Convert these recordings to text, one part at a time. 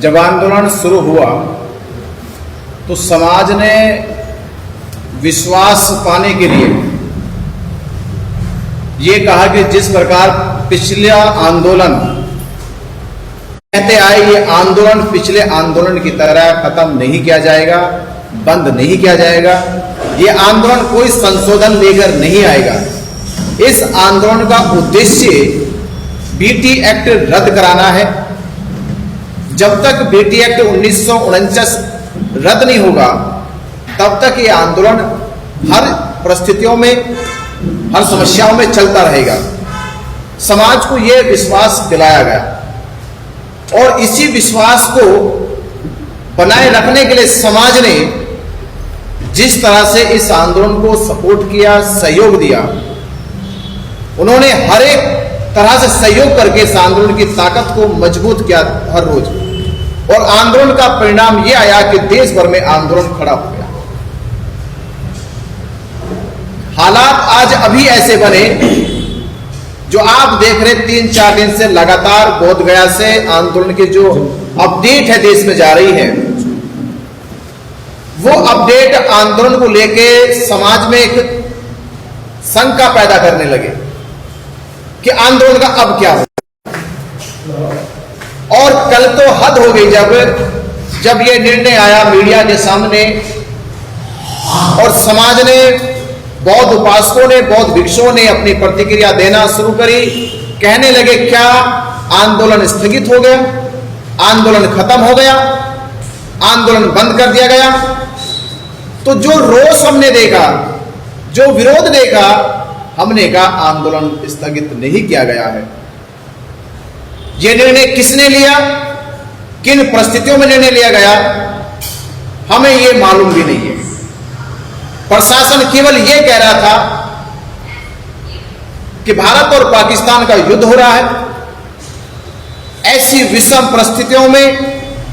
जब आंदोलन शुरू हुआ तो समाज ने विश्वास पाने के लिए ये कहा कि जिस प्रकार पिछला आंदोलन कहते आए, ये आंदोलन पिछले आंदोलन की तरह खत्म नहीं किया जाएगा, बंद नहीं किया जाएगा। ये आंदोलन कोई संशोधन लेकर नहीं आएगा। इस आंदोलन का उद्देश्य बीटी एक्ट रद्द कराना है। जब तक बीटी एक्ट 1949 रद्द नहीं होगा तब तक ये आंदोलन हर परिस्थितियों में, हर समस्याओं में चलता रहेगा। समाज को यह विश्वास दिलाया गया और इसी विश्वास को बनाए रखने के लिए समाज ने जिस तरह से इस आंदोलन को सपोर्ट किया, सहयोग दिया, उन्होंने हर एक तरह से सहयोग करके इस आंदोलन की ताकत को मजबूत किया हर रोज। और आंदोलन का परिणाम यह आया कि देश भर में आंदोलन खड़ा हो गया। हालात आज अभी ऐसे बने जो आप देख रहे 3-4 दिन से लगातार बोधगया से आंदोलन की जो अपडेट है देश में जा रही है, वो अपडेट आंदोलन को लेके समाज में एक शंका पैदा करने लगे कि आंदोलन का अब क्या हो। और कल तो हद हो गई जब ये निर्णय आया मीडिया के सामने और समाज ने, बौद्ध उपासकों ने, बौद्ध भिक्षुओं ने अपनी प्रतिक्रिया देना शुरू करी। कहने लगे क्या आंदोलन स्थगित हो गया, आंदोलन खत्म हो गया, आंदोलन बंद कर दिया गया। तो जो रोष हमने देखा, जो विरोध देखा, हमने कहा आंदोलन स्थगित नहीं किया गया है। यह निर्णय किसने लिया, किन परिस्थितियों में निर्णय लिया गया, हमें यह मालूम भी नहीं है। प्रशासन केवल यह कह रहा था कि भारत और पाकिस्तान का युद्ध हो रहा है। ऐसी विषम परिस्थितियों में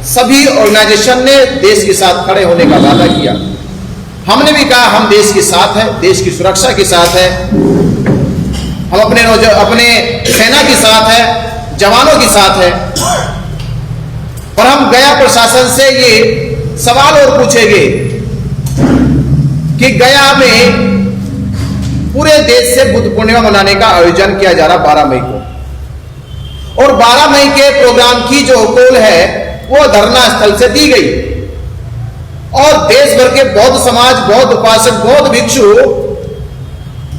सभी ऑर्गेनाइजेशन ने देश के साथ खड़े होने का वादा किया। हमने भी कहा हम देश के साथ हैं, देश की सुरक्षा के साथ है, हम अपने सेना के साथ है, जवानों के साथ है। पर हम गया प्रशासन से ये सवाल और पूछेंगे कि गया में पूरे देश से बुद्ध पूर्णिमा मनाने का आयोजन किया जा रहा 12 मई को, और 12 मई के प्रोग्राम की जो कॉल है वो धरना स्थल से दी गई। और देश भर के बौद्ध समाज, बौद्ध उपासक, बौद्ध भिक्षु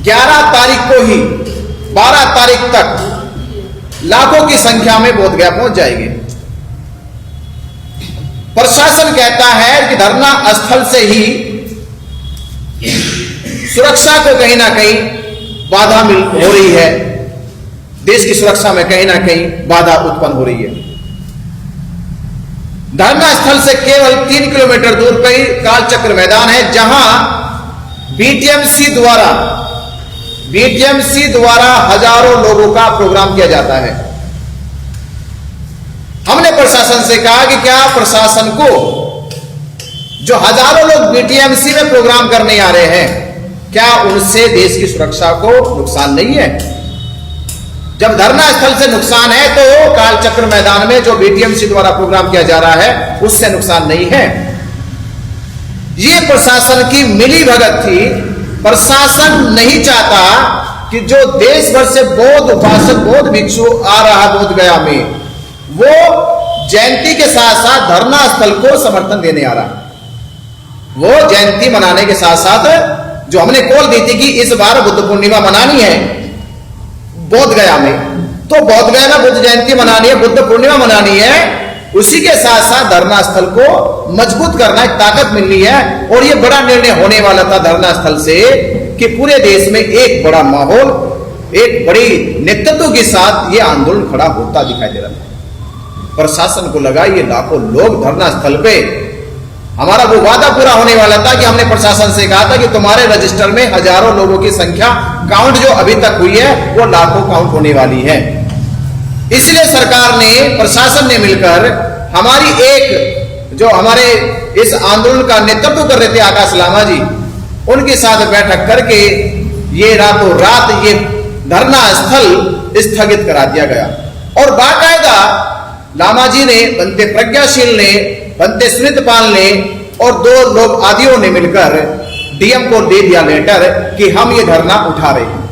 11 तारीख को ही 12 तारीख तक लाखों की संख्या में बोधगया पहुंच जाएंगे। प्रशासन कहता है कि धरना स्थल से ही सुरक्षा को कहीं ना कहीं बाधा हो रही है, देश की सुरक्षा में कहीं ना कहीं बाधा उत्पन्न हो रही है। धरना स्थल से केवल 3 किलोमीटर दूर पर ही कालचक्र मैदान है, जहां बीटीएमसी द्वारा हजारों लोगों का प्रोग्राम किया जाता है। हमने प्रशासन से कहा कि क्या प्रशासन को जो हजारों लोग बीटीएमसी में प्रोग्राम करने आ रहे हैं, क्या उनसे देश की सुरक्षा को नुकसान नहीं है? जब धरना स्थल से नुकसान है तो कालचक्र मैदान में जो बीटीएमसी द्वारा प्रोग्राम किया जा रहा है उससे नुकसान नहीं है। यह प्रशासन की मिली भगत थी। प्रशासन नहीं चाहता कि जो देश भर से बौद्ध उपासक, बौद्ध भिक्षु आ रहा बोधगया में, वो जयंती के साथ साथ धरना स्थल को समर्थन देने आ रहा। वो जयंती मनाने के साथ साथ जो हमने कॉल दी थी कि इस बार बुद्ध पूर्णिमा मनानी है बोधगया में, तो बोधगया में बुद्ध जयंती मनानी है, बुद्ध पूर्णिमा मनानी है, उसी के साथ साथ धरना स्थल को मजबूत करना, एक ताकत मिलनी है। और ये बड़ा निर्णय होने वाला था धरना स्थल से कि पूरे देश में एक बड़ा माहौल, एक बड़ी नेतृत्व के साथ ये आंदोलन खड़ा होता दिखाई दे रहा था। प्रशासन को लगा ये लाखों लोग धरना स्थल पे, हमारा वो वादा पूरा होने वाला था कि हमने प्रशासन से कहा था कि तुम्हारे रजिस्टर में हजारों लोगों की संख्या काउंट जो अभी तक हुई है वो लाखों काउंट होने वाली है। इसलिए सरकार ने, प्रशासन ने मिलकर हमारे इस आंदोलन का नेतृत्व कर रहे थे आकाश लामा जी, उनके साथ बैठक करके ये रातों रात ये धरना स्थल स्थगित करा दिया गया। और बाकायदा लामा जी ने, बनते प्रज्ञाशील ने, बनते सुनीतपाल ने और 2 लोग आदियों ने मिलकर डीएम को दे दिया लेटर कि हम ये धरना उठा रहे हैं,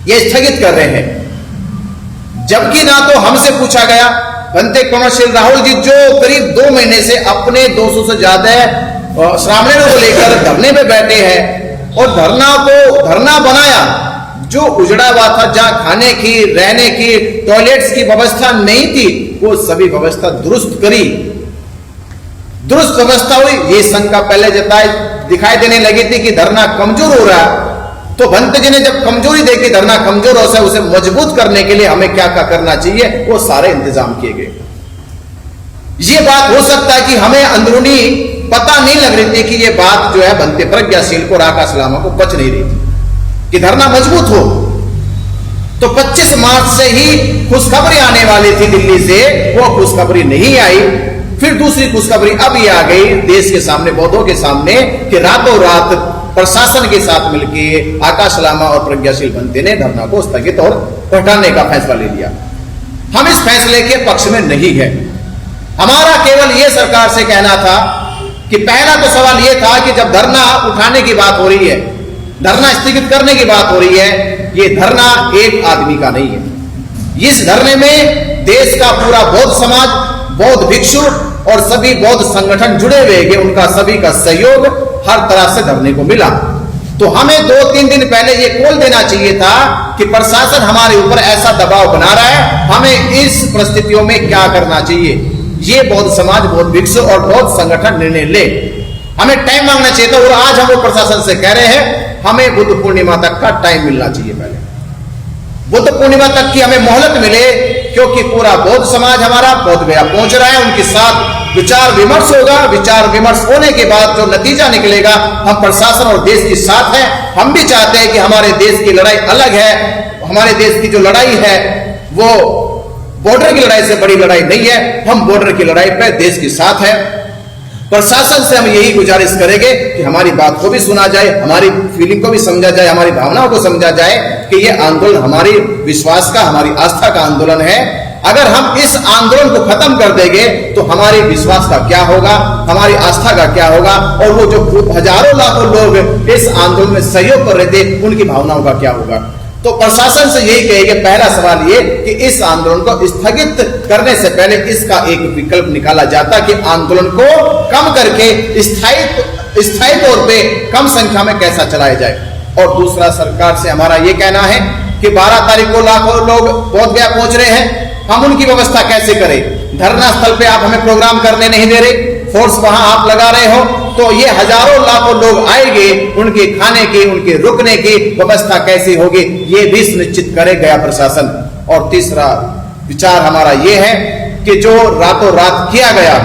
ये स्थगित कर रहे हैं। जबकि ना तो हमसे पूछा गया, बनते कमर्शियल राहुल जी जो करीब 2 महीने से अपने 200 से ज्यादा श्रावणियों को लेकर धरने पे बैठे हैं और धरना बनाया जो उजड़ा हुआ था, जहां खाने की, रहने की, टॉयलेट्स की व्यवस्था नहीं थी, वो सभी व्यवस्था दुरुस्त करी, दुरुस्त व्यवस्था हुई। ये शंका पहले दिखाई देने लगी थी कि धरना कमजोर हो रहा है, तो भंत जी ने जब कमजोरी देखी, धरना कमजोर हो सकता, उसे मजबूत करने के लिए हमें क्या क्या करना चाहिए, वो सारे इंतजाम किए गए। ये बात हो सकता है कि हमें अंदरूनी पता नहीं लग रही थी कि ये बात जो है बनते प्रज्ञाशील को, आकाश लामा को पच नहीं रही थी कि धरना मजबूत हो। तो 25 मार्च से ही खुशखबरी आने वाली थी दिल्ली से, वो खुशखबरी नहीं आई। फिर दूसरी खुशखबरी अब ये आ गई देश के सामने, बौद्धों के सामने, कि रातों रात प्रशासन के साथ मिलकर आकाश लामा और प्रज्ञाशील बनते ने धरना को स्थगित और हटाने का फैसला ले लिया। हम इस फैसले के पक्ष में नहीं है। हमारा केवल यह सरकार से कहना था कि पहला तो सवाल यह था कि जब धरना उठाने की बात हो रही है, धरना स्थगित करने की बात हो रही है, यह धरना एक आदमी का नहीं है। इस धरने में देश का पूरा बौद्ध समाज, बौद्ध भिक्षु और सभी बौद्ध संगठन जुड़े हुए हैं, उनका सभी का सहयोग हर तरह से धरने को मिला। तो हमें 2-3 दिन पहले ये कॉल देना चाहिए था कि प्रशासन हमारे ऊपर ऐसा दबाव बना रहा है, हमें इस परिस्थितियों में क्या करना चाहिए। ये बौद्ध समाज, बौद्ध भिक्षु और बौद्ध संगठन निर्णय ले, हमें टाइम मांगना चाहिए था। और आज हम वो प्रशासन से कह रहे हैं हमें बुद्ध पूर्णिमा तक का टाइम मिलना चाहिए। पहले बुद्ध पूर्णिमा तक की हमें मोहलत मिले, क्योंकि पूरा बौद्ध समाज हमारा बौद्ध गया पहुंच रहा है, उनके साथ विचार विमर्श होगा। विचार विमर्श होने के बाद जो नतीजा निकलेगा, हम प्रशासन और देश के साथ हैं। हम भी चाहते हैं कि हमारे देश की लड़ाई अलग है, हमारे देश की जो लड़ाई है वो बॉर्डर की लड़ाई से बड़ी लड़ाई नहीं है, हम बॉर्डर की लड़ाई पे देश के साथ हैं। प्रशासन से हम यही गुजारिश करेंगे कि हमारी बात को भी सुना जाए, हमारी फीलिंग को भी समझा जाए, हमारी भावनाओं को समझा जाए कि यह आंदोलन हमारी विश्वास का, हमारी आस्था का आंदोलन है। अगर हम इस आंदोलन को खत्म कर देंगे तो हमारे विश्वास का क्या होगा, हमारी आस्था का क्या होगा, और वो जो हजारों लाखों लोग इस आंदोलन में सहयोग कर रहे थे, उनकी भावनाओं का क्या होगा। तो प्रशासन से यही कहेंगे, पहला सवाल ये कि इस आंदोलन को स्थगित करने से पहले इसका एक विकल्प निकाला जाता कि आंदोलन को कम करके स्थायी तौर पे कम संख्या में कैसा चलाया जाए। और दूसरा, सरकार से हमारा ये कहना है कि 12 तारीख को लाखों लोग बोध गया पहुंच रहे हैं, हम उनकी व्यवस्था कैसे करें। धरना स्थल पे आप हमें प्रोग्राम करने नहीं दे रहे, फोर्स वहां आप लगा रहे हो, तो ये हजारों लाखों लोग आएंगे, उनके खाने की, उनके रुकने की व्यवस्था कैसी होगी, ये भी सुनिश्चित करे गया प्रशासन। और तीसरा विचार हमारा ये है कि जो रातों रात किया गया,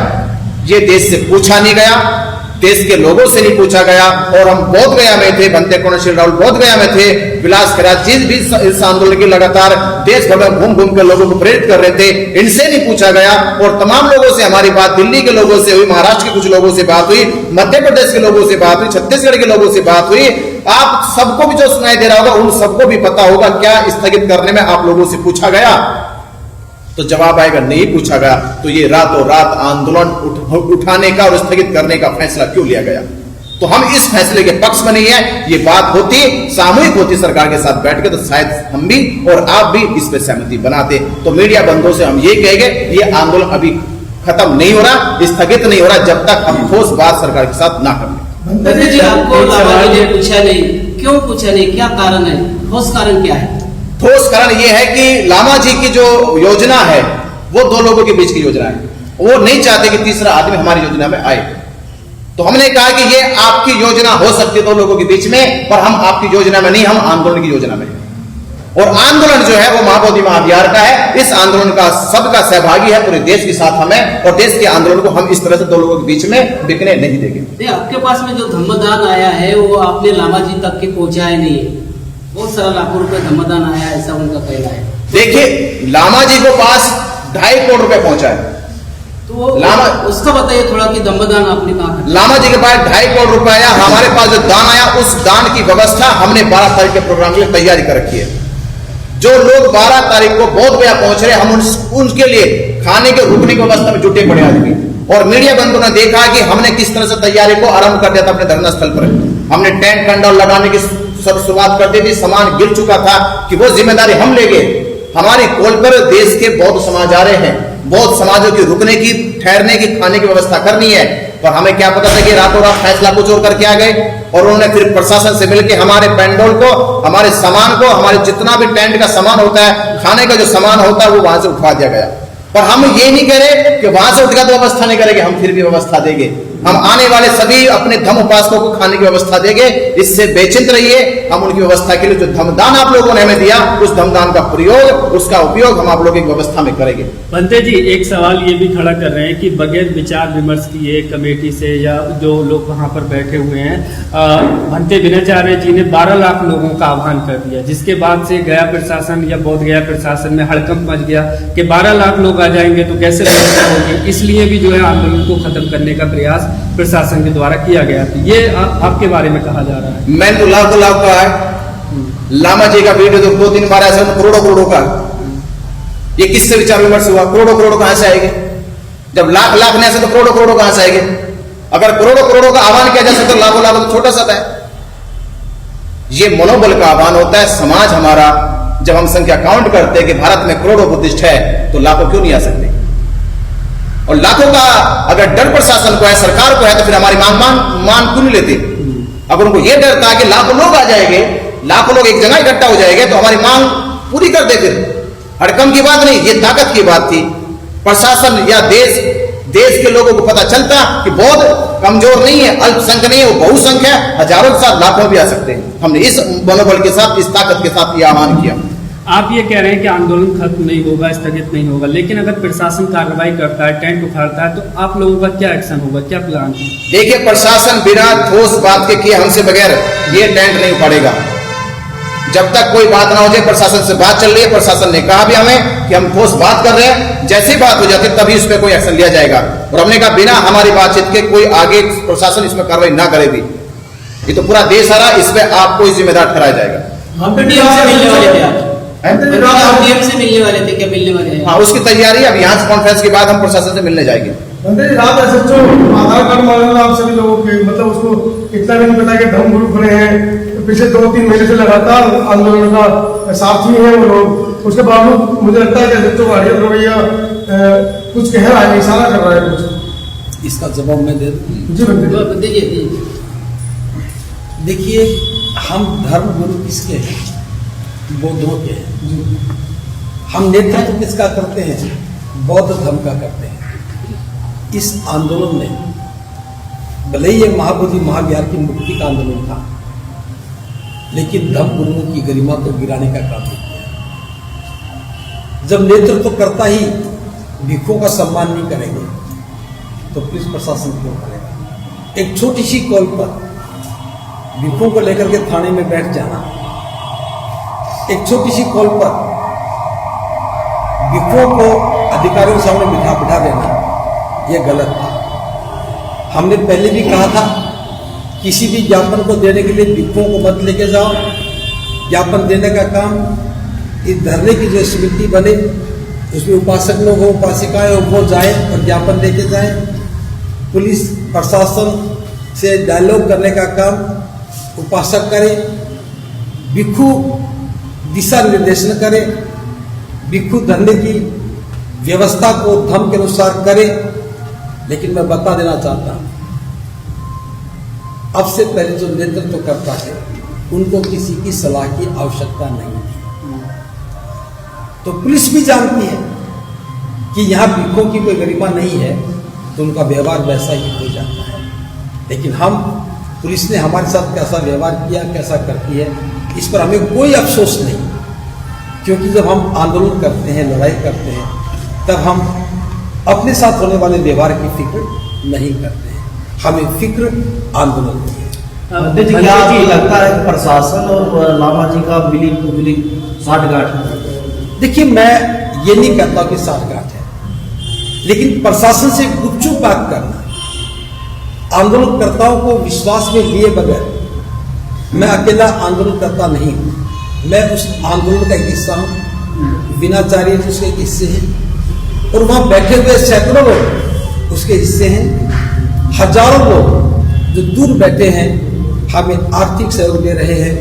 ये देश से पूछा नहीं गया, देश के लोगों से नहीं पूछा गया। और हम बोध गया में थे, बनते कौनशील राहुल बोध गया में थे, विलास खराज जी भी इस आंदोलन की लगातार देश भर में घूम घूम कर लोगों को प्रेरित कर रहे थे, इनसे नहीं पूछा गया। और तमाम लोगों से हमारी बात दिल्ली के लोगों से हुई, महाराष्ट्र के कुछ लोगों से बात हुई, मध्य प्रदेश के लोगों से बात हुई, छत्तीसगढ़ के लोगों से बात हुई। आप सबको भी जो सुनाई दे रहा होगा, उन सबको भी पता होगा क्या स्थगित करने में आप लोगों से पूछा गया। तो जवाब आएगा नहीं पूछा गया। तो ये रातों रात आंदोलन उठाने का और स्थगित करने का फैसला क्यों लिया गया। तो हम इस फैसले के पक्ष में नहीं है। ये बात होती, सामूहिक होती सरकार के साथ बैठ के, तो शायद हम भी और आप भी इस पर सहमति बनाते। तो मीडिया बंधुओं से हम ये कहेंगे, ये आंदोलन अभी खत्म नहीं हो रहा, स्थगित नहीं हो रहा, जब तक हम ठोस बात सरकार के साथ ना कर लें। जी, आपको लामा जी ने पूछा नहीं, क्यों पूछा नहीं, क्या कारण है, ठोस कारण क्या है? ठोस कारण यह है कि लामा जी की जो योजना है वो 2 लोगों के बीच की योजना है। वो नहीं चाहते कि तीसरा आदमी हमारी योजना में आए। तो हमने कहा कि ये आपकी योजना हो सकती है 2 लोगों के बीच में, पर हम आपकी योजना में नहीं, हम आंदोलन की योजना में। और आंदोलन जो है वो महाबोधि महाविहार का है। इस आंदोलन का सबका सहभागी है, पूरे देश के साथ हमें, और देश के आंदोलन को हम इस तरह से 2 लोगों के बीच में बिकने नहीं देंगे। आपके पास में जो धम्मदान आया है वो आपने लामा जी तक के पहुंचाया नहीं है, बहुत सारा लाखों रुपए धम्मदान आया, ऐसा उनका कहना है। देखिए, लामा जी को पास 2.5 करोड़ रुपए पहुंचा है। तो लामा उसका बताइए थोड़ा कि धम्मदान आपने कहा। लामा जी के पास 2.5 करोड़ रुपए आया। हमारे पास जो दान आया, उस दान की व्यवस्था हमने 12 तारीख के प्रोग्राम के लिए तैयारी कर रखी है। जो लोग 12 तारीख को बौद्ध गया पहुंच रहे, हम उनके लिए खाने के रुकने की व्यवस्था में जुटे पड़े आदमी। और मीडिया बंधुओं ने देखा कि हमने किस तरह से तैयारी को आरंभ कर दिया था अपने धरना स्थल पर। हमने टेंट कंडौल लगाने की शुरुआत कर दी थी, सामान गिर चुका था कि वो जिम्मेदारी हम ले गए। हमारी कॉल पर देश के बौद्ध समाज आ रहे हैं, बौद्ध समाजों की रुकने की, ठहरने की, खाने की व्यवस्था करनी है। पर हमें क्या पता था कि रातों रात फैसला कुछ और करके आ गए। और उन्होंने फिर प्रशासन से मिलकर हमारे पेंडोल को, हमारे सामान को, हमारे जितना भी टेंट का सामान होता है, खाने का जो सामान होता है, वो वहां से उठवा दिया गया। पर हम ये नहीं कह रहे कि वहां से उठकर तो व्यवस्था नहीं करेंगे, हम फिर भी व्यवस्था देंगे। हम आने वाले सभी अपने धम्म उपासकों को खाने की व्यवस्था देंगे। इससे बेचिंत रहिए। हम उनकी व्यवस्था के लिए जो धमदान आप लोगों ने हमें दिया, उस धमदान का प्रयोग, उसका उपयोग हम आप लोगों की व्यवस्था में करेंगे। पंते जी, एक सवाल ये भी खड़ा कर रहे हैं कि बगैर विचार विमर्श किए कमेटी से या जो लोग वहां पर बैठे हुए हैं, भंते विनयाचार्य जी ने 12 लाख लोगों का आह्वान कर दिया, जिसके बाद से गया प्रशासन या बोध गया प्रशासन में हड़कंप मच गया कि 12 लाख लोग आ जाएंगे तो कैसे व्यवस्था होगी। इसलिए भी जो है आंदोलन को खत्म करने का प्रयास प्रशासन के द्वारा किया गया था। ये आपके बारे में कहा जा रहा है। मैंने तो लाखों लाख कहा है। लामा जी का वीडियो तो 2-3 बार ऐसा करोड़ों करोड़ों का, ये किससे विचार विमर्श हुआ? करोड़ों करोड़ों कहां से आएंगे? जब लाख लाख ने ऐसे तो करोड़ों करोड़ों कहां से आएंगे? अगर करोड़ों करोड़ों का आह्वान किया जा सकता तो लाखों लाखों तो छोटा सा है। ये मनोबल का आह्वान होता है। समाज हमारा, जब हम संख्या काउंट करते हैं कि भारत में करोड़ों बुद्धिस्ट है, तो लाखों क्यों नहीं आ सकते? और लाखों का अगर डर प्रशासन को है, सरकार को है, तो फिर हमारी मान क्यों नहीं लेते? अगर उनको यह डर था कि लाखों लोग आ जाएंगे, लाखों लोग एक जगह इकट्ठा हो जाएंगे, तो हमारी मांग पूरी कर देते। हड़कम की बात नहीं, ये ताकत की बात थी। प्रशासन या देश के लोगों को पता चलता कि बौद्ध कमजोर नहीं है, अल्पसंख्यक नहीं है, वो बहुसंख्यक है, हजारों के साथ लाखों भी आ सकते हैं। हमने इस मनोबल के साथ, इस ताकत के साथ यह आह्वान किया। आप ये कह रहे हैं कि आंदोलन खत्म नहीं होगा, स्थगित नहीं होगा, लेकिन अगर प्रशासन कार्रवाई करता है, टेंट उखाड़ता है, तो आप लोगों का क्या एक्शन होगा, क्या प्लान है? देखिए, प्रशासन बिना ठोस बात के किए हमसे बगैर ये टेंट नहीं उखाड़ेगा। जब तक कोई बात ना हो जाए, प्रशासन से बात चल रही है, प्रशासन ने कहा भी हमें कि हम ठोस बात कर रहे हैं, जैसी बात हो जाती तभी उस पर कोई एक्शन लिया जाएगा। और हमने कहा बिना हमारी बातचीत के कोई आगे प्रशासन इसमें कार्रवाई ना करे भी। ये तो पूरा देश आ रहा, इसमें आपको जिम्मेदार ठहराया जाएगा। हम डीएम से मिलने वाले थे आज, डीएम से मिलने वाले थे, क्या मिलने वाले हैं? हाँ, उसकी तैयारी। अब यहाँ से कॉन्फ्रेंस के बाद हम प्रशासन से मिलने जाएंगे। रात SHO आधार कार्ड मांगा आप सभी लोगों के, मतलब उसको इतना भी नहीं पता कि धर्म गुरु खड़े हैं। पिछले 2-3 महीने से लगातार आंदोलन का साथी हैं वो लोग। उसके बावजूद मुझे लगता है कि SHO का रवैया कुछ कह रहा है, इशारा कर रहा है कुछ। इसका जवाब मैं दे दूं? जी दीजिए। देखिए, हम धर्म गुरु किसके हैं? बौद्धों के हैं। हम नेतृत्व किसका करते हैं? बौद्ध धर्म का करते हैं। इस आंदोलन में भले ही ये महाबोधि महाविहार की मुक्ति का आंदोलन था, लेकिन धर्म गुरुओं की गरिमा को गिराने का काम नहीं किया। जब नेतृत्व करता ही भिक्षुओं का सम्मान नहीं करेंगे, तो पुलिस प्रशासन क्यों करेगा? एक छोटी सी कॉल पर भिक्षुओं को लेकर के थाने में बैठ जाना, एक छोटी सी कॉल पर भिक्षुओं को अधिकारियों के सामने बिठा देना, यह गलत था। हमने पहले भी कहा था, किसी भी ज्ञापन को देने के लिए भिक्षुओं को मत लेके जाओ। ज्ञापन देने का काम इस धरने की जो समिति बने, उसमें उपासक लोग हो, उपासिकाएं हो, वो जाए और ज्ञापन लेके जाए। पुलिस प्रशासन से डायलॉग करने का काम उपासक करे, भिक्षु दिशा निर्देशन करे, भिक्षु धरने की व्यवस्था को धर्म के अनुसार करे। लेकिन मैं बता देना चाहता हूं, अब से पहले जो नेतृत्व करता है, उनको किसी की सलाह की आवश्यकता नहीं थी। तो पुलिस भी जानती है कि यहां भिक्षुओं की कोई गरिमा नहीं है, तो उनका व्यवहार वैसा ही हो जाता है। लेकिन हम, पुलिस ने हमारे साथ कैसा व्यवहार किया, कैसा करती है, इस पर हमें कोई अफसोस नहीं। क्योंकि जब हम आंदोलन करते हैं, लड़ाई करते हैं, तब हम अपने साथ होने वाले व्यवहार की फिक्र नहीं करते हैं, हमें फिक्र आंदोलन की है। क्या आपको लगता है प्रशासन और लामा जी का मिली साठगांठ? देखिए, मैं ये नहीं कहता कि साठगांठ है, लेकिन प्रशासन से गुपचुप बात करना, आंदोलनकर्ताओं को विश्वास में लिए बगैर, मैं अकेला आंदोलनकर्ता नहीं हूं, मैं उस आंदोलन का एक हिस्सा हूँ, विनाचार्य जी उसके एक हिस्से हैं, और वहाँ बैठे हुए सैकड़ों लोग उसके हिस्से हैं, हजारों लोग जो दूर बैठे हैं हमें आर्थिक सहयोग दे रहे हैं,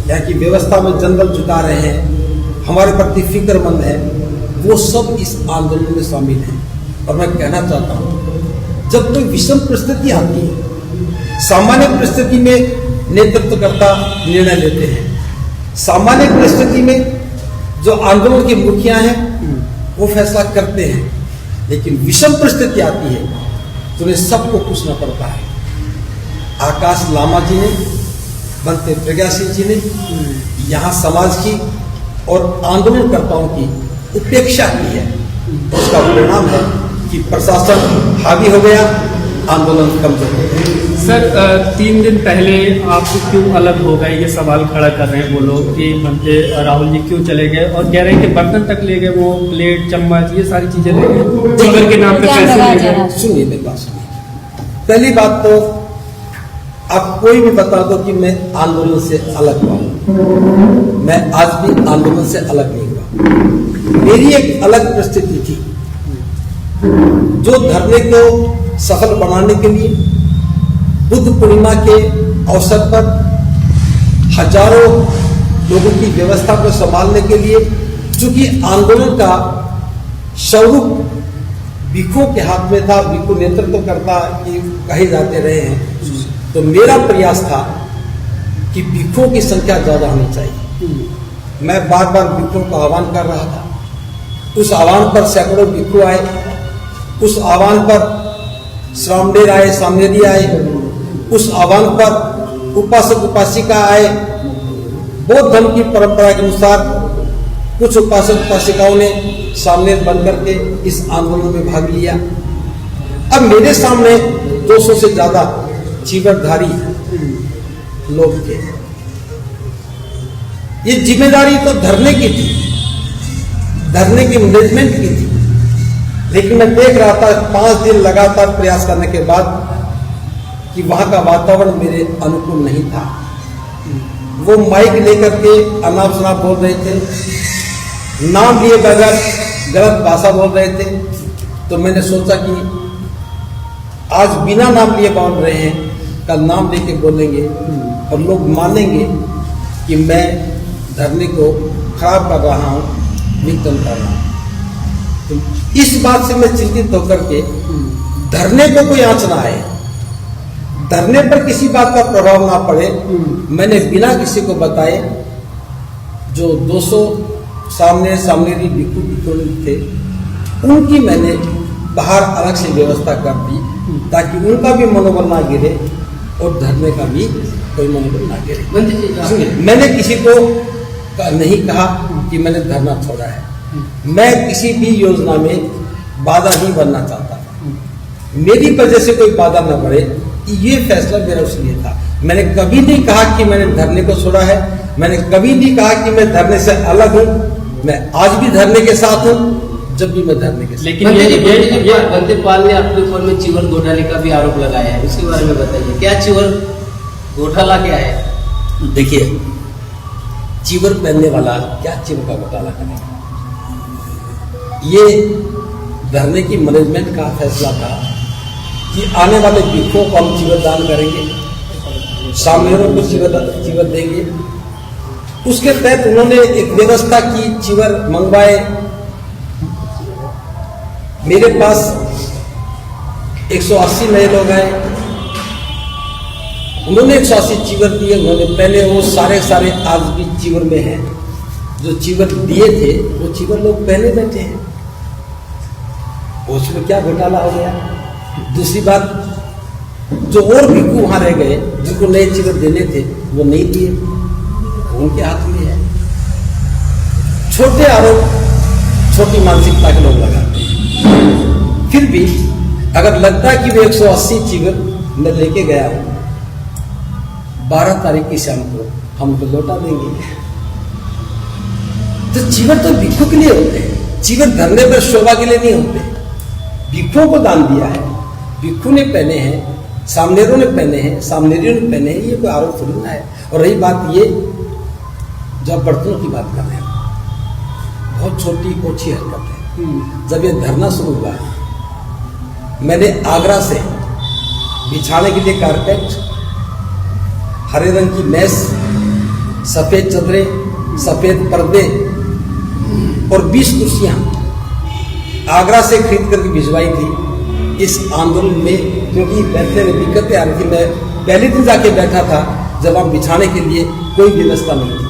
यहाँ की व्यवस्था में जनबल जुटा रहे हैं, हमारे प्रति फिक्रमंद है, वो सब इस आंदोलन में शामिल हैं। और मैं कहना चाहता हूँ, जब कोई विषम परिस्थिति आती है, सामान्य परिस्थिति में नेतृत्वकर्ता निर्णय लेते हैं, सामान्य परिस्थिति में जो आंदोलन के मुखिया हैं वो फैसला करते हैं, लेकिन विषम परिस्थिति आती है तो उन्हें सबको पूछना पड़ता है। आकाश लामा जी ने, बनते प्रज्ञा सिंह जी ने यहाँ समाज की और आंदोलनकर्ताओं की उपेक्षा की है, उसका परिणाम है कि प्रशासन हावी हो गया, आंदोलन कमजोर हो गया। सर 3 दिन पहले आप क्यों अलग हो गए, ये सवाल खड़ा कर रहे हैं वो लोग कि बनते राहुल जी क्यों चले गए, और कह रहे हैं कि बर्तन तक ले गए, वो प्लेट चम्मच ये सारी चीजें ले गए, चिकन के नाम पे पैसे ले गए। सुनिए मेरी बात सुनिए। पहली बात तो आप कोई भी बता दो कि मैं आंदोलन से अलग हुआ, मैं आज भी आंदोलन से अलग नहीं हुआ। मेरी एक अलग परिस्थिति थी, जो धरने को सफल बनाने के लिए बुद्ध पूर्णिमा के अवसर पर हजारों लोगों की व्यवस्था को संभालने के लिए, चूंकि आंदोलन का स्वरूप भिक्षुओं के हाथ में था, भिक्षु नेतृत्वकर्ता कहे जाते रहे हैं, तो मेरा प्रयास था कि भिक्षुओं की संख्या ज्यादा होनी चाहिए। मैं बार बार भिक्षुओं का आह्वान कर रहा था, उस आह्वान पर सैकड़ों भिक्षु आए, उस आह्वान पर श्रामणेर आए, सामनेरी आए, उस आह्वान पर उपासक उपासिका आए। बौद्ध धर्म की परंपरा के अनुसार कुछ उपासक उपासिकाओं ने सामनेर बन करके इस आंदोलन में भाग लिया। अब मेरे सामने 200 से ज्यादा चीवरधारी लोग थे। ये जिम्मेदारी तो धरने की थी, धरने की मैनेजमेंट की थी, लेकिन मैं देख रहा था 5 दिन लगातार प्रयास करने के बाद कि वहां का वातावरण मेरे अनुकूल नहीं था। वो माइक लेकर के अनाप शनाप बोल रहे थे, नाम लिए बगैर गलत भाषा बोल रहे थे, तो मैंने सोचा कि आज बिना नाम लिए बोल रहे हैं, कल नाम लेके बोलेंगे और लोग मानेंगे कि मैं धरने को खराब कर रहा हूं, विघटन कर रहा हूं। तो इस बात से मैं चिंतित होकर के धरने को कोई आंच ना आए, धरने पर किसी बात का प्रभाव ना पड़े, मैंने बिना किसी को बताए जो 200 सामनेरी भिक्षु थे उनकी मैंने बाहर अलग से व्यवस्था कर दी, ताकि उनका भी मनोबल ना गिरे और धरने का भी कोई मनोबल ना गिरे। मैंने किसी को नहीं कहा कि मैंने धरना छोड़ा है, मैं किसी भी योजना में बाधा नहीं बनना चाहता था, मेरी वजह से कोई बाधा न बढ़े, ये फैसला मेरा उसलिए था। मैंने कभी नहीं कहा कि मैंने धरने को छोड़ा है, मैंने कभी नहीं कहा कि मैं धरने से अलग हूं, मैं आज भी धरने के साथ हूं, जब भी मैं धरने के साथ। लेकिन बंदे पाल ने आपके ऊपर में चीवर घोटाले का भी आरोप लगाया है, उसके बारे में बताइए, क्या चीवर घोटाला क्या है? देखिए, चीवर पहनने वाला क्या चीवर का घोटाला करेगा? ये धरने की मैनेजमेंट का फैसला था कि आने वाले भिक्षुओं को हम चीवर दान करेंगे, सामनेरों को चीवर देंगे। उसके तहत उन्होंने एक व्यवस्था की, चीवर मंगवाए। मेरे पास 180 नए लोग आए, उन्होंने 180 चीवर दिए, उन्होंने पहले वो सारे आज भी चीवर में हैं, जो चीवर दिए थे वो चीवर लोग पहले बैठे हैं, उसमें क्या घोटाला हो गया? दूसरी बात, जो और भिक्षु वहां रह गए जिनको नए चीवर देने थे वो नहीं दिए, उनके हाथ में है। छोटे आरोप छोटी मानसिकता के लोग लगाते हैं। फिर भी अगर लगता है कि वो 180 चीवर मैं लेके गया हूं, 12 तारीख की शाम को हम तो लौटा देंगे। तो चीवर तो भिक्षु के लिए होते हैं, चीवर धरने पर शोभा के लिए नहीं होते। भिक्षुओं को दान दिया है, भिक्षु ने पहने हैं, सामनेरों ने पहने हैं, सामनेरियों ने पहने हैं, ये कोई आरोप थोड़ी ना है। और रही बात ये, जब बर्तनों की बात कर रहे हैं, बहुत छोटी ओछी हरकत है। जब ये धरना शुरू हुआ, मैंने आगरा से बिछाने के लिए कारपेट, हरे रंग की मेज, सफेद चदरें, सफेद पर्दे और 20 कुर्सियां आगरा से खरीद करके भिजवाई थी इस आंदोलन में, क्योंकि बैठने में दिक्कतें आ रही थी। मैं पहले दिन जाके बैठा था जब हम बिछाने के लिए कोई व्यवस्था नहीं थी।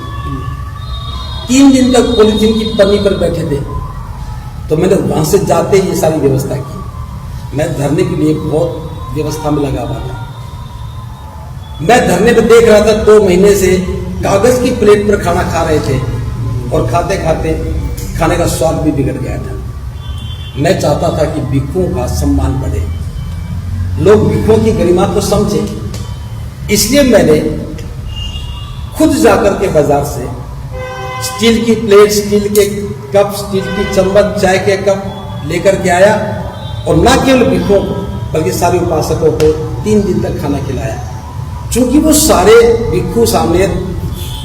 3 दिन तक पॉलीथीन की पन्नी पर बैठे थे, तो मैंने वहां से जाते ही ये सारी व्यवस्था की। मैं धरने के लिए बहुत व्यवस्था में लगा हुआ था। मैं धरने पे देख रहा था 2 महीने से कागज की प्लेट पर खाना खा रहे थे और खाते खाते खाने का स्वाद भी बिगड़ गया था। मैं चाहता था कि भिक्षुओं का सम्मान बढ़े, लोग भिक्षुओं की गरिमा को समझे। इसलिए मैंने खुद जाकर के बाजार से स्टील की प्लेट, स्टील के कप, स्टील की चम्मच, चाय के कप लेकर के आया और न केवल भिक्षुओं को बल्कि सारे उपासकों को 3 दिन तक खाना खिलाया। चूंकि वो सारे भिक्षु सामने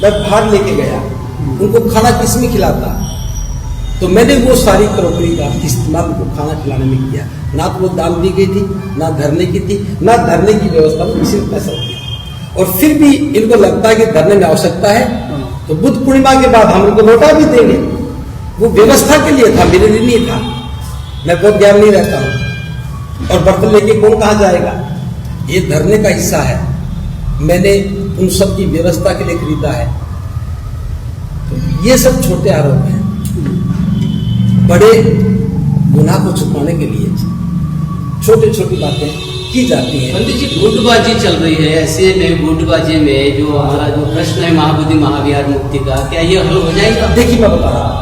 मैं बाहर लेके गया, उनको खाना किस में खिलाता, तो मैंने वो सारी क्रॉकरी का इस्तेमाल उनको खाना खिलाने में किया। ना तो वो दान दी गई थी, ना धरने की थी, ना धरने की व्यवस्था में किसी ने पैसा दिया। और फिर भी इनको लगता है कि धरने में आवश्यकता है, तो बुद्ध पूर्णिमा के बाद हम उनको लौटा भी देंगे। वो व्यवस्था के लिए था, मेरे लिए नहीं था। मैं बहुत ज्ञान नहीं रहता हूं, और बर्तन लेके कौन कहां जाएगा। ये धरने का हिस्सा है, मैंने उन सब की व्यवस्था के लिए खरीदा है। तो ये सब छोटे आरोप हैं। बड़े गुनाह को छुपाने के लिए छोटी छोटी बातें की जाती हैं। पंडित जी, गुटबाजी चल रही है, ऐसे में गुटबाजी में जो हमारा जो प्रश्न है महाबोधि महाविहार मुक्ति का, क्या ये हल हो जाएगा? देखिए, मैं बता रहा हूं,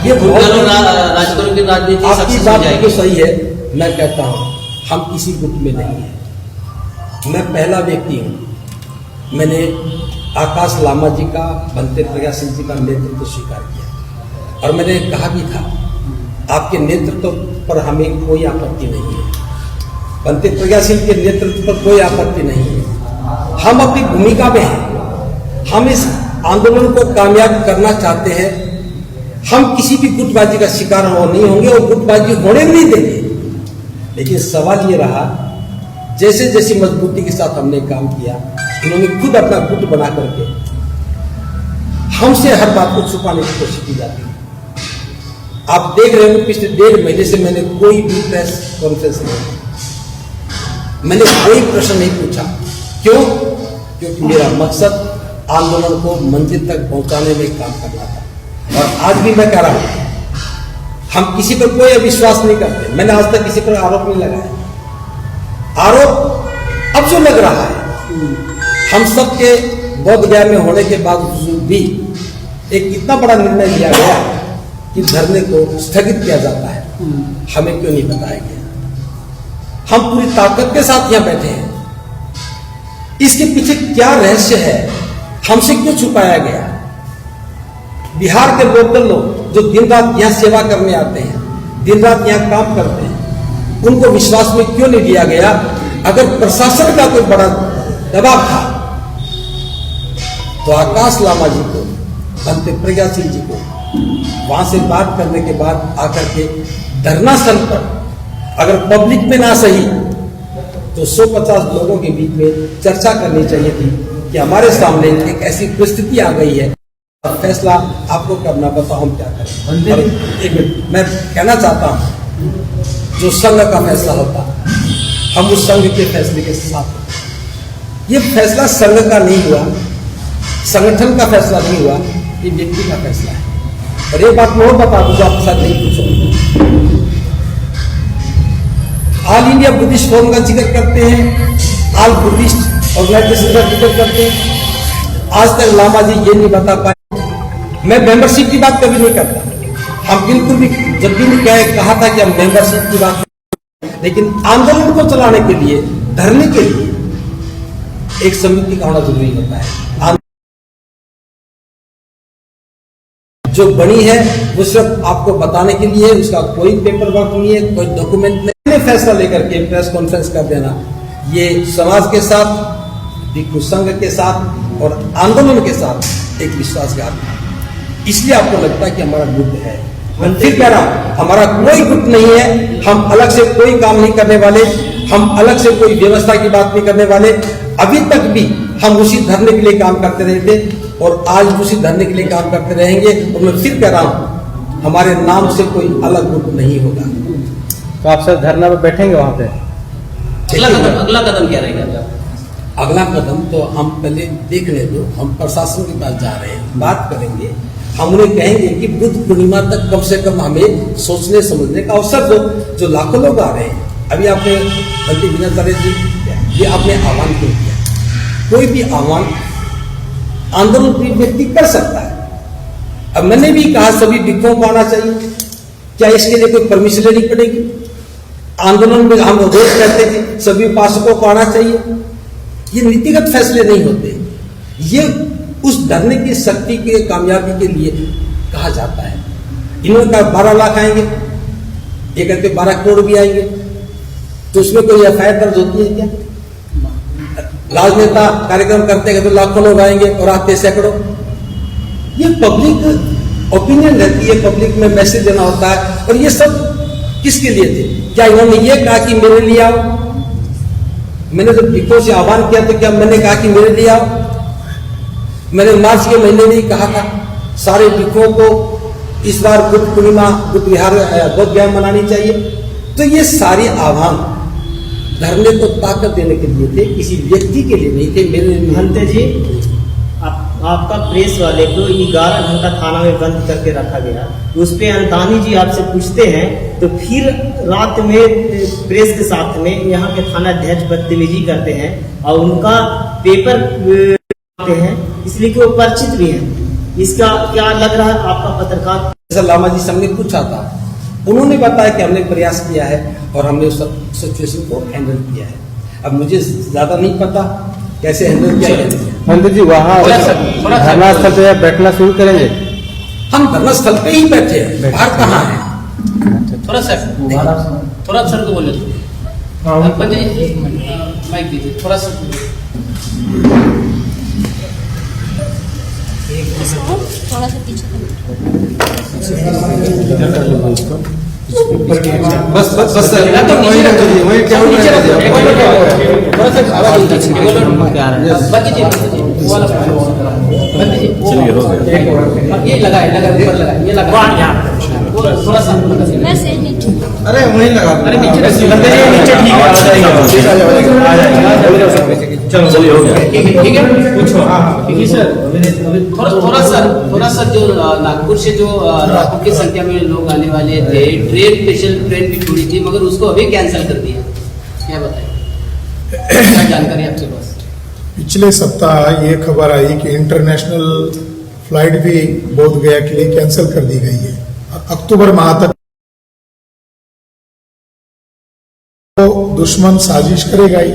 ये राजकरों की राजनीति आपकी बात तो सही है। मैं कहता हूं हम किसी गुट में नहीं है। मैं पहला व्यक्ति हूं, मैंने आकाश लामा जी का, बनते प्रज्ञा सिंह जी का नेतृत्व स्वीकार किया और मैंने कहा भी था आपके नेतृत्व पर हमें कोई आपत्ति नहीं है। बनते प्रज्ञा सिंह के नेतृत्व पर कोई आपत्ति नहीं है। हम अपनी भूमिका में हैं, हम इस आंदोलन को कामयाब करना चाहते हैं। हम किसी भी गुटबाजी का शिकार नहीं होंगे और गुटबाजी होने भी नहीं देंगे। लेकिन सवाल ये रहा, जैसे जैसी मजबूती के साथ हमने काम किया, इन्होंने खुद अपना गुट बना करके हमसे हर बात को छुपाने की कोशिश की जाती है। आप देख रहे हो पिछले 1.5 महीने से मैंने कोई भी प्रेस कॉन्फ्रेंस नहीं, मैंने कोई प्रश्न नहीं पूछा। क्यों? क्योंकि मेरा मकसद आंदोलन को मंजिल तक पहुंचाने में काम करना था। और आज भी मैं कह रहा हूं, हम किसी पर कोई अविश्वास नहीं करते। मैंने आज तक किसी पर आरोप नहीं लगाया। आरोप अब जो लग रहा है, हम सबके बौद्ध ज्ञान में होने के बावजूद भी एक इतना बड़ा निर्णय लिया गया कि धरने को स्थगित किया जाता है, हमें क्यों नहीं बताया गया? हम पूरी ताकत के साथ यहां बैठे हैं, इसके पीछे क्या रहस्य है, हमसे क्यों छुपाया गया? बिहार के लोकल लोग जो दिन रात यहां सेवा करने आते हैं, दिन रात यहां काम करते हैं, उनको विश्वास में क्यों नहीं लिया गया? अगर प्रशासन का कोई बड़ा दबाव था तो आकाश लामा जी को, बनते प्रज्ञा सिंह जी को वहां से बात करने के बाद आकर के धरना स्थल पर अगर पब्लिक में ना सही तो 150 लोगों के बीच में चर्चा करनी चाहिए थी कि हमारे सामने एक ऐसी परिस्थिति आ गई है, फैसला आपको करना, बताओ हम क्या करें। एक मिनट, मैं कहना चाहता हूं, जो संघ का फैसला होता हम उस संघ के फैसले के साथ। ये फैसला संघ का नहीं हुआ, संगठन का फैसला नहीं हुआ, ये व्यक्ति का फैसला है। और एक बात मैं और बता दूं जो आपके साथ नहीं पूछूंगा, ऑल इंडिया बुद्धिस्ट फोरम का जिक्र करते हैं, ऑल बुद्धिस्ट ऑर्गेनाइजेशन का जिक्र करते हैं। आज तक लामा जी ये नहीं बता पाए। मैं मेंबरशिप की बात कभी नहीं करता। हम बिल्कुल भी जब भी कहा था कि हम मेंबरशिप की बात, लेकिन आंदोलन को चलाने के लिए, धरने के लिए एक समिति का होना जरूरी होता है। जो बनी है वो सिर्फ आपको बताने के लिए, उसका कोई पेपर वर्क नहीं है, कोई डॉक्यूमेंट नहीं। फैसला लेकर के प्रेस कॉन्फ्रेंस कर देना, ये समाज के साथ भिक्षु संघ के साथ और आंदोलन के साथ एक विश्वासघात था। इसलिए आपको लगता है कि हमारा गुट है। मैं फिर कह रहा हूं, हमारा कोई गुट नहीं है। हम अलग से कोई काम नहीं करने वाले, हम अलग से कोई व्यवस्था की बात नहीं करने वाले। अभी तक भी हम उसी धरने के लिए काम करते रहे थे और आज उसी धरने के लिए काम करते रहेंगे। और मैं फिर कह रहा हूं, हमारे नाम से कोई अलग गुट नहीं होगा। तो आप सर धरना पे बैठेंगे वहां पे? अगला कदम क्या रहेगा? अगला कदम तो हम पहले देख ले दो, हम प्रशासन के पास जा रहे हैं, बात करेंगे। हम उन्हें कहेंगे कि बुद्ध पूर्णिमा तक कम से कम हमें सोचने समझने का अवसर दो। जो लाखों लोग आ रहे हैं, अभी आपने बल्कि विनय जी, ये आपने आह्वान क्यों किया? कोई भी आह्वान आंदोलन व्यक्ति कर सकता है। अब मैंने भी कहा सभी भिक्षुओं को आना चाहिए। क्या इसके लिए कोई परमिशन लेनी पड़ेगी? आंदोलन में हम रोज कहते थे सभी उपासकों को आना चाहिए। ये नीतिगत फैसले नहीं होते, ये उस धरने की शक्ति के कामयाबी के लिए कहा जाता है। इन्होंने कहा 12 लाख आएंगे, ये कहते 12 करोड़ भी आएंगे, तो उसमें कोई एफआईआर दर्ज होती है क्या? राजनेता कार्यक्रम करते हैं तो लाखों लोग आएंगे और आते सैकड़ों। ये पब्लिक ओपिनियन रहती है, पब्लिक में मैसेज देना होता है। और ये सब किसके लिए थे? क्या इन्होंने ये कहा कि मेरे लिए आओ? मैंने जब भिक्षुओं से आह्वान किया तो क्या मैंने कहा कि मेरे लिए आओ? मैंने मार्च के महीने में ही कहा था सारे भिक्षुओं को इस बार बुद्ध पूर्णिमा, बुद्ध विहार, बुद्ध गया मनानी चाहिए। तो ये सारे आह्वान धरने को ताकत देने के लिए थे, किसी व्यक्ति के लिए नहीं थे। मेरे महंत जी, आपका प्रेस वाले को 11 घंटा थाना में बंद करके रखा गया। उस पे अंतानी जी आपसे पूछते हैं तो फिर रात में प्रेस के साथ में यहाँ के थाना अध्यक्ष बदतमीजी करते हैं और उनका पेपर हैं, इसलिए कि वो परिचित भी हैं। इसका क्या लग रहा है आपका पत्रकार? जैसा लामा जी सामने पूछा था, उन्होंने बताया कि हमने प्रयास किया है और हमने उस सिचुएशन को हैंडल किया है। अब मुझे ज्यादा नहीं पता कैसे हैंडल किया है। मंदिर जी वहाँ धरना स्थल पे बैठना शुरू करेंगे? हम धरना स्थल पे ही बैठे हैं, बाहर कहाँ है? थोड़ा सर को बोले एक मिनट माइक दीजिए, थोड़ा सा पीछे। बस ये लगाए ये लगा थोड़ा सा अरे वहीं लगा, अरे नीचे ठीक है, चलो हो गया, ठीक है। पूछो सर, थोड़ा सा जो नागपुर से जो लाखों की संख्या में लोग आने वाले थे, स्पेशल ट्रेन भी छोड़ी थी मगर उसको अभी कैंसिल कर दिया, क्या बताएं? क्या जानकारी आपके पास? पिछले सप्ताह ये खबर आई कि इंटरनेशनल फ्लाइट भी बोध गया के लिए कैंसिल कर दी गई है। अक्टूबर माह तक तो दुश्मन साजिश करेगा ही,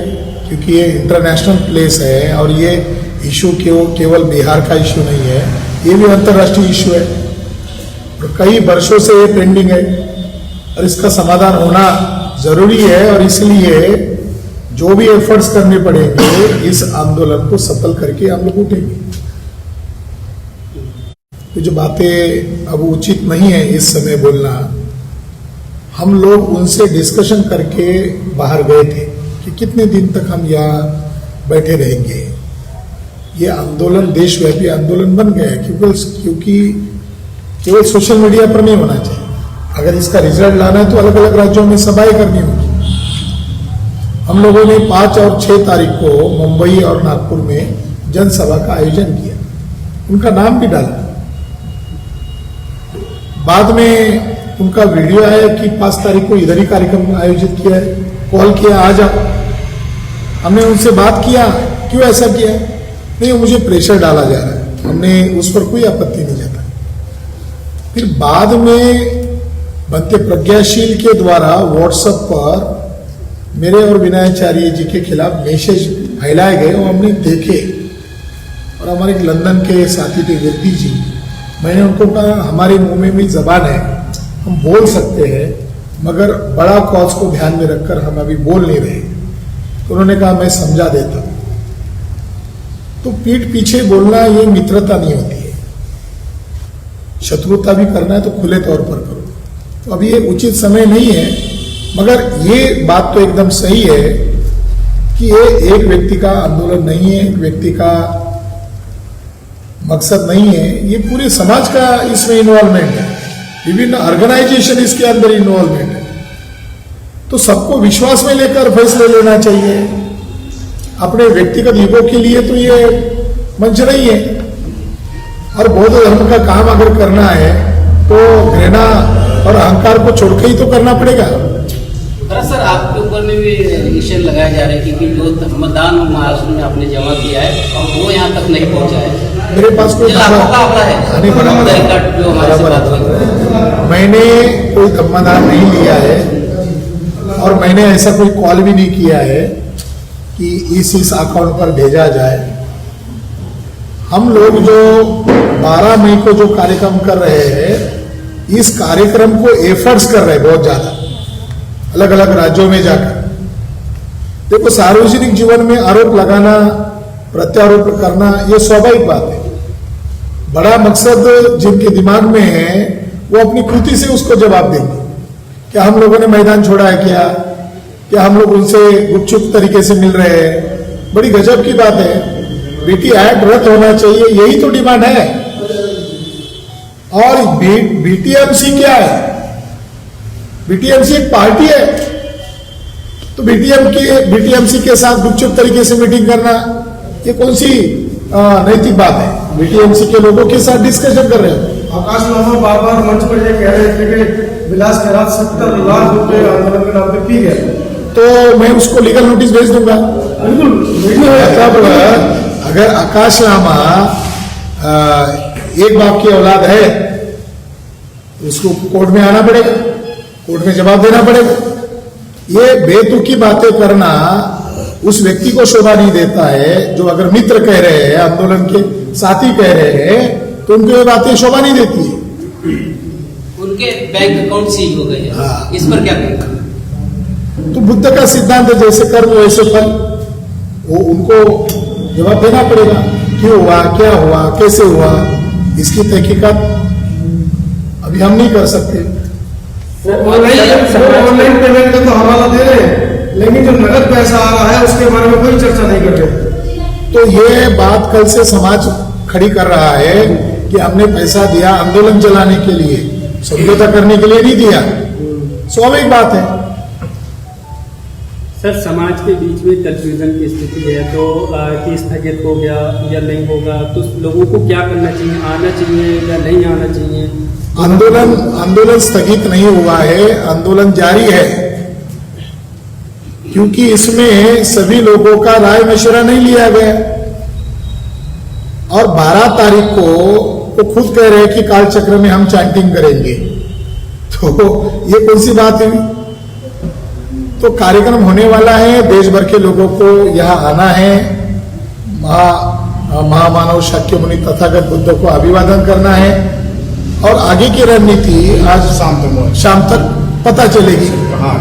क्योंकि ये इंटरनेशनल प्लेस है और ये इशू केवल बिहार का इशू नहीं है, ये भी अंतर्राष्ट्रीय इशू है और कई वर्षों से ये पेंडिंग है और इसका समाधान होना जरूरी है। और इसलिए जो भी एफर्ट्स करने पड़ेंगे इस आंदोलन को सफल करके हम लोग उठेंगे। तो जो बातें अब उचित नहीं है इस समय बोलना, हम लोग उनसे डिस्कशन करके बाहर गए थे कि कितने दिन तक हम यहाँ बैठे रहेंगे। ये आंदोलन देशव्यापी आंदोलन बन गया है क्योंकि केवल सोशल मीडिया पर नहीं होना चाहिए। अगर इसका रिजल्ट लाना है तो अलग अलग राज्यों में सभाएं करनी होगी। हम लोगों ने 5 और 6 तारीख को मुंबई और नागपुर में जनसभा का आयोजन किया, उनका नाम भी डाला। बाद में उनका वीडियो आया कि 5 तारीख को इधर ही कार्यक्रम आयोजित किया है, कॉल किया आ जाओ। हमने उनसे बात किया, क्यों ऐसा किया? नहीं, मुझे प्रेशर डाला जा रहा है। हमने उस पर कोई आपत्ति नहीं जताई। फिर बाद में बनते प्रज्ञाशील के द्वारा व्हाट्सएप पर मेरे और विनयाचार्य जी के खिलाफ मैसेज फैलाए गए और हमने देखे। और हमारे लंदन के साथी थे गिरदी जी, मैंने उनको कहा हमारे मुंह में भी जबान है, हम बोल सकते हैं मगर बड़ा कॉज को ध्यान में रखकर हम अभी बोल नहीं रहे। तो उन्होंने कहा मैं समझा देता हूं। तो पीठ पीछे बोलना ये मित्रता नहीं होती है। शत्रुता भी करना है तो खुले तौर पर करो। तो अभी ये उचित समय नहीं है, मगर ये बात तो एकदम सही है कि ये एक व्यक्ति का आंदोलन नहीं है, एक व्यक्ति का मकसद नहीं है, ये पूरे समाज का इसमें इन्वॉल्वमेंट है, विभिन्न ऑर्गेनाइजेशन इसके अंदर इन्वॉल्वमेंट है। तो सबको विश्वास में लेकर फैसले लेना चाहिए। अपने व्यक्तिगत ईगो के लिए तो ये मंच नहीं है। और बौद्ध धर्म का काम अगर करना है तो घृणा और अहंकार को छोड़कर ही तो करना पड़ेगा। सर आपके ऊपर में भी एलिगेशन लगाया जा रहा है कि जो मतदान महाराष्ट्र में आपने जमा किया है वो यहाँ तक नहीं पहुँचा है। मेरे पास कोई लाखों का आंकड़ा है जो हमारे से बात हुई। मैंने कोई धम्मादान नहीं लिया है और मैंने ऐसा कोई कॉल भी नहीं किया है कि इस अकाउंट पर भेजा जाए। हम लोग जो 12 मई को जो कार्यक्रम कर रहे हैं, इस कार्यक्रम को एफर्ट्स कर रहे हैं बहुत ज्यादा, अलग अलग राज्यों में जाकर। देखो, सार्वजनिक जीवन में आरोप लगाना, प्रत्यारोप करना, ये स्वाभाविक बात है। बड़ा मकसद जिनके दिमाग में है वो अपनी कृति से उसको जवाब देंगे। क्या हम लोगों ने मैदान छोड़ा है? क्या हम लोग उनसे गुपचुप तरीके से मिल रहे हैं? बड़ी गजब की बात है। बीटी एक्ट रद्द होना चाहिए, यही तो डिमांड है। और बीटीएमसी क्या है? बीटीएमसी एक पार्टी है, तो बीटीएमसी के साथ गुपचुप तरीके से मीटिंग करना ये कौन सी नैतिक बात है? बीटीएमसी के लोगों के साथ डिस्कशन कर रहे हो। आकाश लामा बार बार मंच पर ये कह रहे थे कि विलास के रात 70 लाख रुपए आंदोलन के नाम पे पी गए, तो मैं उसको लीगल नोटिस भेज दूंगा। बिल्कुल। अगर आकाश लामा एक बाप की औलाद है, उसको कोर्ट में आना पड़ेगा, कोर्ट में जवाब देना पड़ेगा। ये बेतुकी बातें करना उस व्यक्ति को शोभा नहीं देता है जो अगर मित्र कह रहे हैं, आंदोलन के साथी कह रहे हैं, तो उनको ये बातें शोभा नहीं देती है। उनके बैंक अकाउंट सील हो गए हैं, इस पर क्या कहेंगे? तो बुद्ध का सिद्धांत जैसे कर्म वैसे फल, वो उनको जवाब देना पड़ेगा। क्यों हुआ, क्या हुआ, कैसे हुआ, इसकी तहकीकात अभी हम नहीं कर सकते। ऑनलाइन पेमेंट का तो हवाला दे रहे हैं, लेकिन जो नगद पैसा आ रहा है उसके बारे में कोई चर्चा नहीं कर रहे। तो ये बात कल से समाज खड़ी कर रहा है कि हमने पैसा दिया आंदोलन चलाने के लिए, समझौता करने के लिए नहीं दिया। स्वाभाविक बात है। सर, समाज के बीच में कंफ्यूजन की स्थिति है, तो कि स्थगित हो गया या नहीं होगा, तो लोगों को क्या करना चाहिए? आना चाहिए या नहीं आना चाहिए? आंदोलन स्थगित नहीं हुआ है, आंदोलन जारी है, क्योंकि इसमें सभी लोगों का राय मशवरा नहीं लिया गया। और 12 तारीख को वो खुद कह रहे हैं कि कालचक्र में हम चैंटिंग करेंगे, तो ये कौन सी बात हुई? तो कार्यक्रम होने वाला है, देश भर के लोगों को यहाँ आना है, महामानव शाक्य मुनि तथागत बुद्ध को अभिवादन करना है, और आगे की रणनीति आज शाम तक पता चलेगी। हाँ,